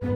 दो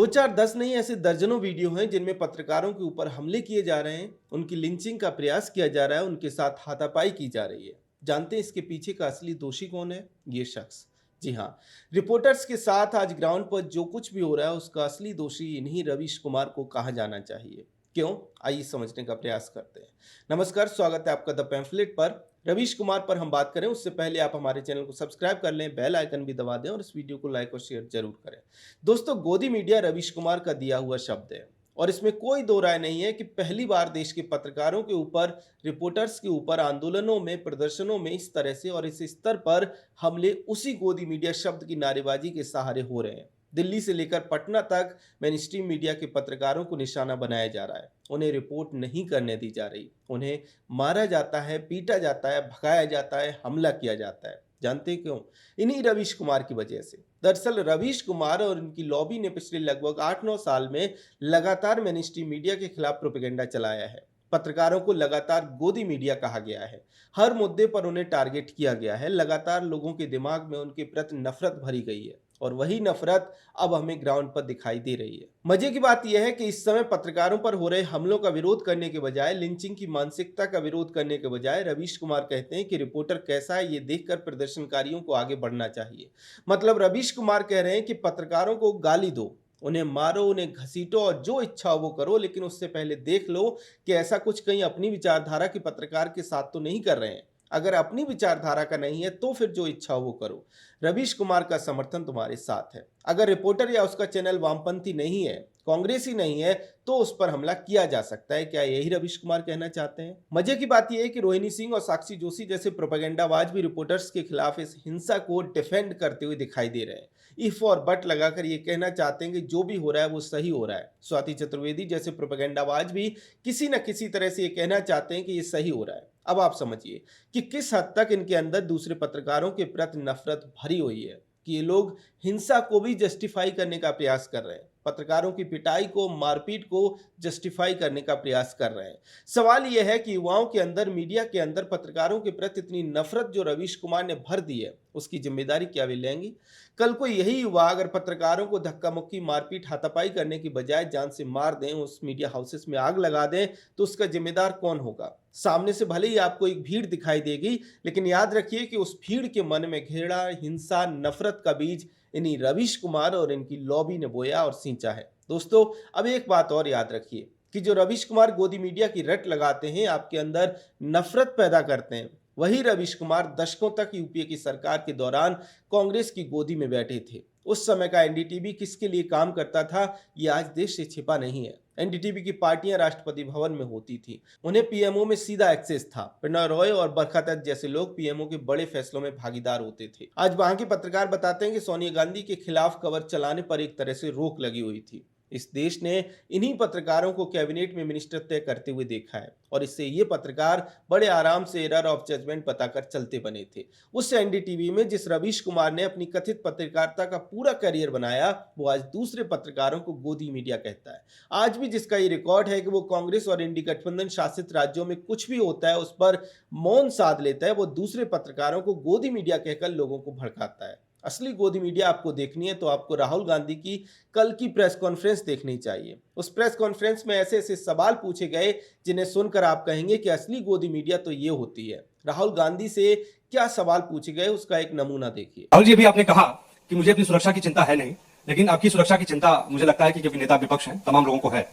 चार दस नहीं, ऐसे दर्जनों वीडियो हैं जिनमें पत्रकारों के ऊपर हमले किए जा रहे हैं, उनकी लिंचिंग का प्रयास किया जा रहा है, उनके साथ हाथापाई की जा रही है। जानते हैं इसके पीछे का असली दोषी कौन है? ये शख्स। जी हाँ, रिपोर्टर्स के साथ आज ग्राउंड पर जो कुछ भी हो रहा है उसका असली दोषी इन्हीं रवीश कुमार को कहा जाना चाहिए। क्यों? आइए समझने का प्रयास करते हैं। नमस्कार, स्वागत है आपका द पैम्फलेट पर। रवीश कुमार पर हम बात करें उससे पहले आप हमारे चैनल को सब्सक्राइब कर लें, बेल आइकन भी दबा दें और इस वीडियो को लाइक और शेयर जरूर करें। दोस्तों, गोदी मीडिया रवीश कुमार का दिया हुआ शब्द है और इसमें कोई दो राय नहीं है कि पहली बार देश के पत्रकारों के ऊपर, रिपोर्टर्स के ऊपर आंदोलनों में, प्रदर्शनों में इस तरह से और इस स्तर पर हमले उसी गोदी मीडिया शब्द की नारेबाजी के सहारे हो रहे हैं। दिल्ली से लेकर पटना तक मेन स्ट्रीम मीडिया के पत्रकारों को निशाना बनाया जा रहा है। उन्हें रिपोर्ट नहीं करने दी जा रही, उन्हें मारा जाता है, पीटा जाता है, भगाया जाता है, हमला किया जाता है। जानते हैं क्यों? इन्हीं रवीश कुमार की वजह से। दरअसल रवीश कुमार और इनकी लॉबी ने पिछले लगभग 8-9 साल में लगातार मेन स्ट्रीम मीडिया के खिलाफ प्रोपेगेंडा चलाया है। पत्रकारों को लगातार गोदी मीडिया कहा गया है। हर मुद्दे पर उन्हें टारगेट किया गया है। लगातार लोगों के दिमाग में उनके प्रति नफरत भरी गई है और वही नफरत अब हमें ग्राउंड पर दिखाई दे रही है। मजे की बात यह है कि इस समय पत्रकारों पर हो रहे हमलों का विरोध करने के बजाय, लिंचिंग की मानसिकता का विरोध करने के बजाय रवीश कुमार कहते हैं कि रिपोर्टर कैसा है ये देखकर प्रदर्शनकारियों को आगे बढ़ना चाहिए। मतलब रवीश कुमार कह रहे हैं कि पत्रकारों को गाली दो, उन्हें मारो, उन्हें घसीटो और जो इच्छा हो वो करो, लेकिन उससे पहले देख लो कि ऐसा कुछ कहीं अपनी विचारधारा के पत्रकार के साथ तो नहीं कर रहे हैं। अगर अपनी विचारधारा का नहीं है तो फिर जो इच्छा हो वो करो। रवीश कुमार का समर्थन तुम्हारे साथ है। अगर रिपोर्टर या उसका चैनल वामपंथी नहीं है, कांग्रेसी नहीं है, तो उस पर हमला किया जा सकता है। क्या यही रवीश कुमार कहना चाहते हैं? मजे की बात यह है कि रोहिणी सिंह और साक्षी जोशी जैसे प्रोपेगेंडाबाज भी रिपोर्टर्स के खिलाफ इस हिंसा को डिफेंड करते हुए दिखाई दे रहे हैं। इफ और बट लगाकर ये कहना चाहते हैं कि जो भी हो रहा है वो सही हो रहा है। स्वाति चतुर्वेदी जैसे प्रोपेगेंडाबाज भी किसी न किसी तरह से ये कहना चाहते हैं कि ये सही हो रहा है। अब आप समझिए कि किस हद तक इनके अंदर दूसरे पत्रकारों के प्रति नफरत भरी हुई है कि ये लोग हिंसा को भी जस्टिफाई करने का प्रयास कर रहे हैं। पत्रकारों की पिटाई को, मारपीट को जस्टिफाई करने का प्रयास कर रहे हैं। सवाल यह है कि युवाओं के अंदर, मीडिया के अंदर पत्रकारों के प्रति इतनी नफरत जो रवीश कुमार ने भर दी है, उसकी जिम्मेदारी क्या वे लेंगे? कल को यही युवा अगर पत्रकारों को धक्का मुक्की, मारपीट, हाथापाई करने की बजाय जान से मार दें, उस मीडिया हाउसेस में आग लगा दें, तो उसका जिम्मेदार कौन होगा? सामने से भले ही आपको एक भीड़ दिखाई देगी, लेकिन याद रखिए कि उस भीड़ के मन में घृणा, हिंसा, नफरत का बीज इन्हीं रवीश कुमार और इनकी लॉबी ने बोया और सींचा है। दोस्तों, अब एक बात और याद रखिए कि जो रवीश कुमार गोदी मीडिया की रट लगाते हैं, आपके अंदर नफरत पैदा करते हैं, वही रवीश कुमार दशकों तक यूपीए की सरकार के दौरान कांग्रेस की गोदी में बैठे थे। उस समय का एनडीटीवी किसके लिए काम करता था, ये आज देश से छिपा नहीं है। एनडीटीवी की पार्टियां राष्ट्रपति भवन में होती थी, उन्हें पीएमओ में सीधा एक्सेस था। प्रणय रॉय और बरखा दत्त जैसे लोग पीएमओ के बड़े फैसलों में भागीदार होते थे। आज वहां के पत्रकार बताते हैं कि सोनिया गांधी के खिलाफ कवर चलाने पर एक तरह से रोक लगी हुई थी। इस देश ने इन्हीं पत्रकारों को कैबिनेट में मिनिस्टर तय करते हुए देखा है और इससे ये पत्रकार बड़े आराम से एरर ऑफ जजमेंट बताकर चलते बने थे। उस एनडीटीवी में जिस रवीश कुमार ने अपनी कथित पत्रकारिता का पूरा करियर बनाया, वो आज दूसरे पत्रकारों को गोदी मीडिया कहता है। आज भी जिसका ये रिकॉर्ड है कि वो कांग्रेस और इंडी गठबंधन शासित राज्यों में कुछ भी होता है उस पर मौन साध लेता है, वो दूसरे पत्रकारों को गोदी मीडिया कहकर लोगों को भड़काता है। असली गोदी मीडिया आपको देखनी है तो आपको राहुल गांधी की कल की प्रेस कॉन्फ्रेंस देखनी चाहिए। उस प्रेस कॉन्फ्रेंस में ऐसे ऐसे सवाल पूछे गए जिन्हें सुनकर आप कहेंगे कि असली गोदी मीडिया तो ये होती है। राहुल गांधी से क्या सवाल पूछे गए उसका एक नमूना देखिए। राहुल जी, अभी आपने कहा कि मुझे अपनी सुरक्षा की चिंता है नहीं, लेकिन आपकी सुरक्षा की चिंता मुझे लगता है कि जो नेता विपक्ष हैं तमाम लोगों को है।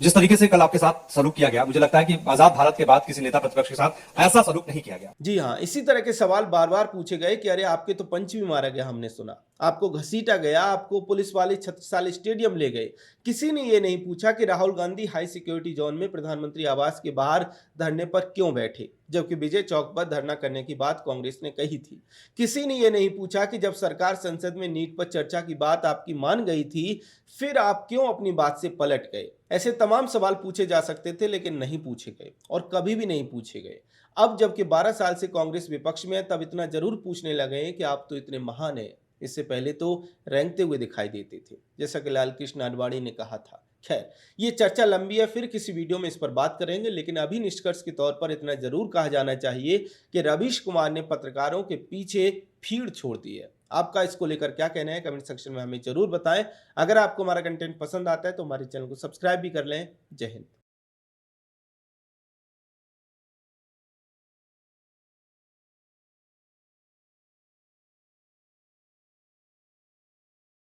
जिस तरीके से कल आपके साथ सलूक किया गया, मुझे लगता है कि आजाद भारत के बाद किसी नेता प्रतिपक्ष के साथ ऐसा सलूक नहीं किया गया। जी हाँ, इसी तरह के सवाल बार बार पूछे गए कि अरे आपके तो पंच भी मारा गया, हमने सुना, आपको घसीटा गया, आपको पुलिस वाले छत्रसाल स्टेडियम ले गए। किसी ने ये नहीं पूछा कि Rahul Gandhi high security zone में प्रधानमंत्री आवास के बाहर धरने पर क्यों बैठे, जबकि विजय चौक पर धरना करने की बात कांग्रेस ने कही थी। किसी ने ये नहीं पूछा कि जब सरकार संसद में नीट पर चर्चा की बात आपकी मान गई थी, फिर आप क्यों अपनी बात से पलट गए। ऐसे तमाम सवाल पूछे जा सकते थे, लेकिन नहीं पूछे गए और कभी भी नहीं पूछे गए। अब जबकि 12 साल से कांग्रेस विपक्ष में है, तब इतना जरूर पूछने लगे हैं कि आप तो इतने महान हैं। इससे पहले तो रेंगते हुए दिखाई देते थे। जैसा कि लाल कृष्ण आडवाणी ने कहा था खैर, ये चर्चा लंबी है, फिर किसी वीडियो में इस पर बात करेंगे, लेकिन अभी निष्कर्ष के तौर पर इतना जरूर कहा जाना चाहिए कि रवीश कुमार ने पत्रकारों के पीछे भीड़ छोड़ दी है। आपका इसको लेकर क्या कहना है कमेंट सेक्शन में हमें जरूर बताएं। अगर आपको हमारा कंटेंट पसंद आता है तो हमारे चैनल को सब्सक्राइब भी कर लें। जय हिंद।